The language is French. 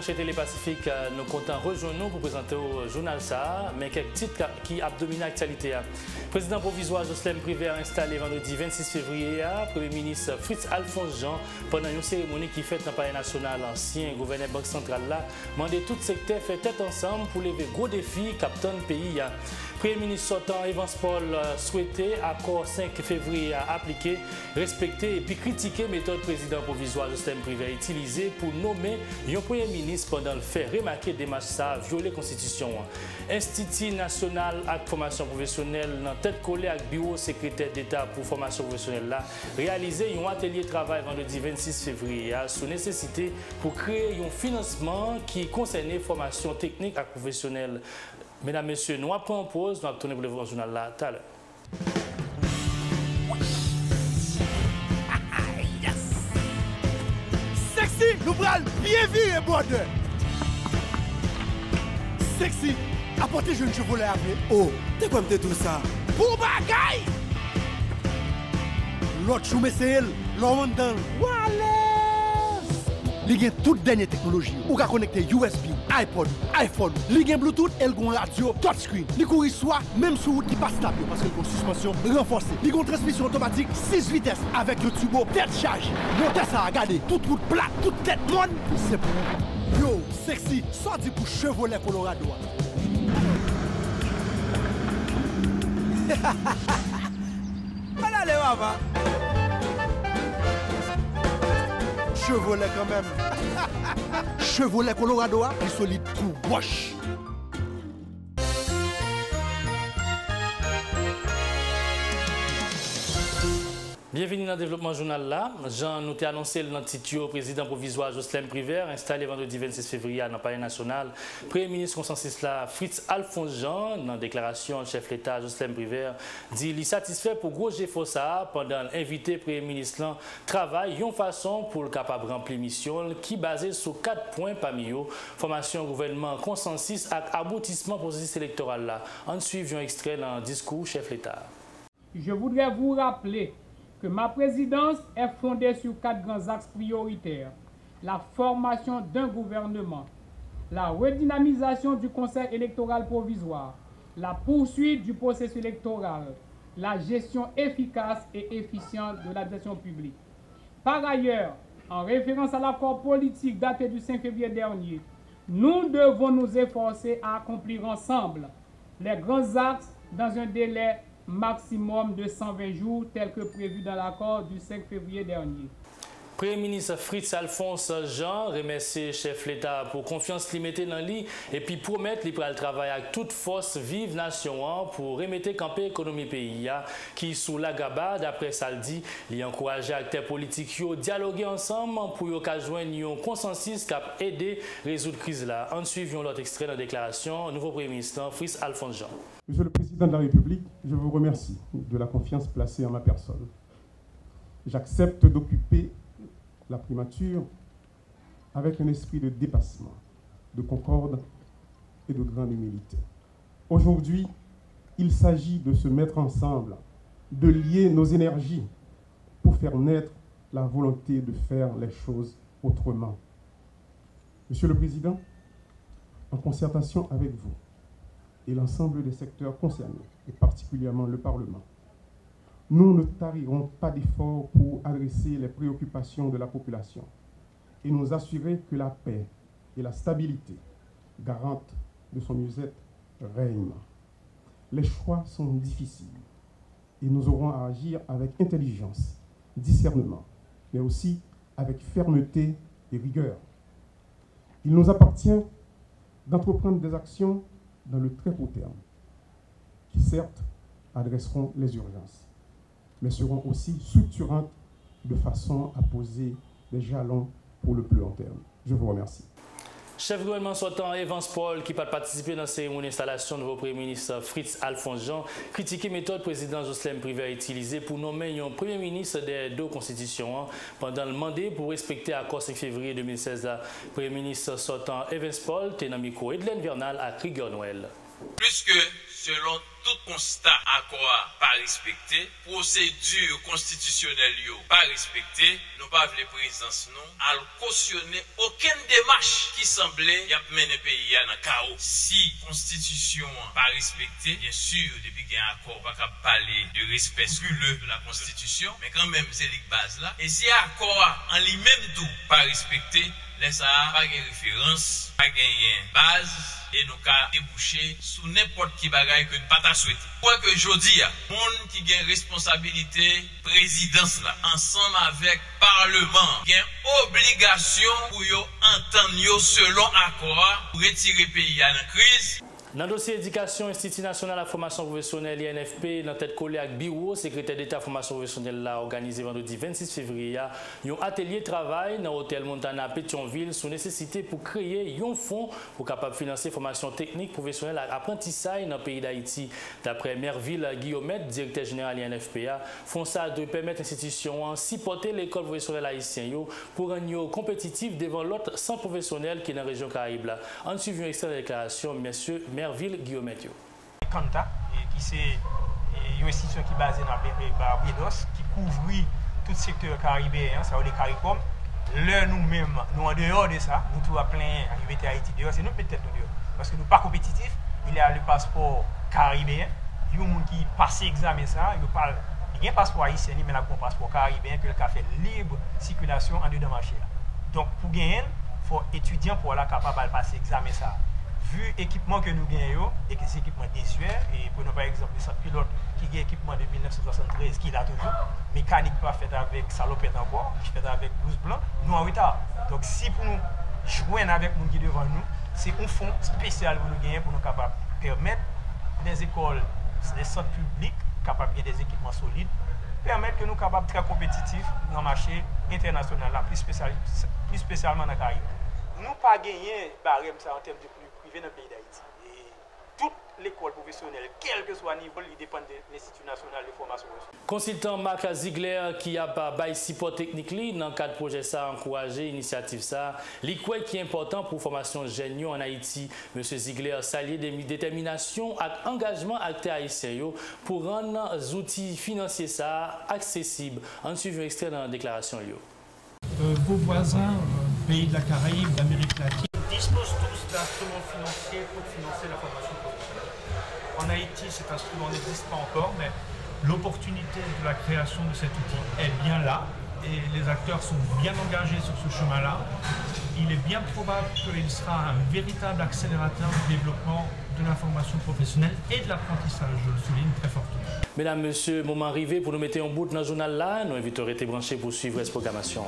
branché Télé-Pacifique, nous comptons rejoindre nous pour présenter au journal ça, mais quelques titres qui ont dominé l'actualité. Président provisoire Jocelyn Prévert installé vendredi 26 février, Premier ministre Fritz Alphonse Jean, pendant une cérémonie qui fête dans le Palais national, ancien gouverneur Banque centrale là, demandé tout secteur fait tête ensemble pour lever gros défis captant le pays. Premier ministre sortant Evans Paul souhaitait accord 5 février à appliquer, respecter et puis critiquer méthode président provisoire Jocelyn Prévert utilisée pour nommer un premier ministre pendant le fait remarquer des matchs ça violer la constitution. Institut national de formation professionnelle dans tête collée avec bureau secrétaire d'État pour formation professionnelle là réalisé un atelier de travail vendredi 26 février sous nécessité pour créer un financement qui concernait formation technique et professionnelle. Mesdames, Messieurs, nous prenons pause, nous allons tourner pour le journal là tout à l'heure. Sexy, nous prenons bien virer border. Sexy, apportez jeune chevalet avec. Oh, t'es comme tout ça. Pour bagaille. L'autre chou, c'est elle, l'homme dans. Wallace. Il y a toute dernière technologie. Ou ka connecter USB, iPod, iPhone. Il y a Bluetooth, elle a radio, touchscreen. Il courir soit même sur route qui passe stable parce que la suspension renforcée. Il y a une transmission automatique 6 vitesses avec le turbo tête charge. Montez ça, regardez, toute route plate, toute tête molle. C'est pour yo, sexy, sorti pour Chevrolet Colorado. Allez, maman. Chevrolet quand même. Chevrolet Colorado est solide pour wash. Bienvenue dans le développement journal là. Jean nous a annoncé le titre président provisoire Jocelyn Prévert installé vendredi 26 février dans le Palais national. Premier ministre consensus là Fritz Alphonse Jean dans la déclaration chef l'État Jocelyn Prévert dit il est satisfait pour gros Fossa pendant l'invité Premier ministre là travail une façon pour le capable remplir mission qui basée sur 4 points parmi eux formation gouvernement consensus et aboutissement processus électoral là. En suivant un extrait dans le discours chef l'État. Je voudrais vous rappeler que ma présidence est fondée sur 4 grands axes prioritaires. La formation d'un gouvernement, la redynamisation du Conseil électoral provisoire, la poursuite du processus électoral, la gestion efficace et efficiente de l'administration publique. Par ailleurs, en référence à l'accord politique daté du 5 février dernier, nous devons nous efforcer à accomplir ensemble les grands axes dans un délai maximum de 120 jours tel que prévu dans l'accord du 5 février dernier. Premier ministre Fritz Alphonse Jean remercie chef l'État pour confiance limitée dans lui et puis promettre qu'il va travailler avec toute force vive nation pour remettre camper l'économie pays qui sous la gaba d'après ça le dit, il encourage les acteurs politiques à dialoguer ensemble pour joindre un consensus qui a aidé à résoudre la crise là. En suivant l'autre extrait de la déclaration, nouveau Premier ministre Fritz Alphonse Jean. Monsieur le Président de la République, je vous remercie de la confiance placée en ma personne. J'accepte d'occuper la primature avec un esprit de dépassement, de concorde et de grande humilité. Aujourd'hui, il s'agit de se mettre ensemble, de lier nos énergies pour faire naître la volonté de faire les choses autrement. Monsieur le Président, en concertation avec vous et l'ensemble des secteurs concernés, et particulièrement le Parlement, nous ne tarirons pas d'efforts pour adresser les préoccupations de la population et nous assurer que la paix et la stabilité, garante de son mieux-être, règnent. Les choix sont difficiles et nous aurons à agir avec intelligence, discernement, mais aussi avec fermeté et rigueur. Il nous appartient d'entreprendre des actions dans le très court terme, qui certes adresseront les urgences, mais seront aussi structurantes de façon à poser des jalons pour le plus long terme. Je vous remercie. Chef gouvernement sortant Evans Paul, qui va participer dans la cérémonie d'installation du nouveau Premier ministre Fritz Alphonse Jean, critiqué la méthode président Jocelyn Prévert utilisée pour nommer un Premier ministre des deux constitutions pendant le mandat pour respecter l'accord 5 février 2016. Premier ministre sortant Evans Paul, Tenamiko Edlen Vernal à Krieger Noël. Plus que selon tout constat accord pas respecté, procédure constitutionnelle pas respectée, nous pas la présidence non à cautionner aucune démarche qui semblait y a mener le pays dans le chaos. Si constitution pas respectée, bien sûr depuis qu'il y a un accord pas capable parler de respect scrupuleux de la constitution, mais quand même c'est les bases là. Et si accord en lui-même tout pas respecté, laisse pas de référence, pas de base. Et nous avons débouché sous n'importe qui bagaille que nous pas souhaité. Quoi que je dis, monde qui a responsabilité présidence là, ensemble avec Parlement, qui a obligation pour entendre selon accord pour retirer le pays dans la crise. Dans le dossier éducation, Institut national de la formation professionnelle INFP, dans tête collée avec bureau, secrétaire d'État formation professionnelle a organisé vendredi 26 février un atelier de travail dans l'hôtel Montana Pétionville sous nécessité pour créer un fonds pour capable financer formation technique professionnelle et apprentissage dans le pays d'Haïti. D'après Merville Guillaumet, directeur général INFPA, fonds ça doit permettre l'institution de supporter l'école professionnelle haïtienne pour rendre compétitif devant l'autre centre professionnel qui est dans la région Caraïbe. En suivant une extrait de déclaration, messieurs Merville Guillaumet. CANTA, qui c'est une institution qui est basée dans Barbados, qui couvre tout le secteur caribéen, ça veut dire CARICOM. Là, nous-mêmes, nous en dehors de ça, nous trouvons plein à Haïti dehors, c'est nous peut-être nous dehors. Parce que nous ne sommes pas compétitifs, il y a le passeport caribéen, il y a des gens qui passent l'examen, ça, il y a un passeport haïtien, mais il y a un passeport caribéen que le fait libre circulation en dedans marché. Donc, pour gagner, il faut étudier pour être capable de passer l'examen, ça. Vu l'équipement que nous gagnons, et que c'est équipement désuet, et pour nous par exemple, le pilote qui a équipement de 1973, qui l'a toujours, mécanique pas faite avec salopette encore, qui fait avec blouse blanc, nous en retard. Donc si pour nous joindre avec les gens qui devant nous, c'est un fonds spécial pour nous gagner, pour nous capables permettre les écoles, les centres publics, capables de des équipements solides, permettre que nous capables très compétitifs dans le marché international, là, plus spécialement dans la Caraïbe. Nous pas gagné barème ça en termes de privé dans le pays d'Haïti. Et toute l'école professionnelle, quel que soit le niveau, il dépend de l'Institut national de formation. Consultant Marc Ziegler qui a bail support technique dans le cadre de projet ça encourager l'initiative ça, l'IQUE qui est important pour la formation jeunes en Haïti. M. Ziegler salue des détermination et engagement acteurs haïtiens pour rendre les outils financiers ça accessibles. En suivant un extrait dans la déclaration. Vos voisins, pays de la Caraïbe, d'Amérique latine, disposent tous d'instruments financiers pour financer la formation professionnelle. En Haïti, cet instrument n'existe pas encore, mais l'opportunité de la création de cet outil est bien là et les acteurs sont bien engagés sur ce chemin-là. Il est bien probable qu'il sera un véritable accélérateur du développement de la formation professionnelle et de l'apprentissage, je le souligne très fortement. Mesdames, Messieurs, moment arrivé pour nous mettre en bout dans le journal là. Nous invitons à rester branchés pour suivre cette programmation.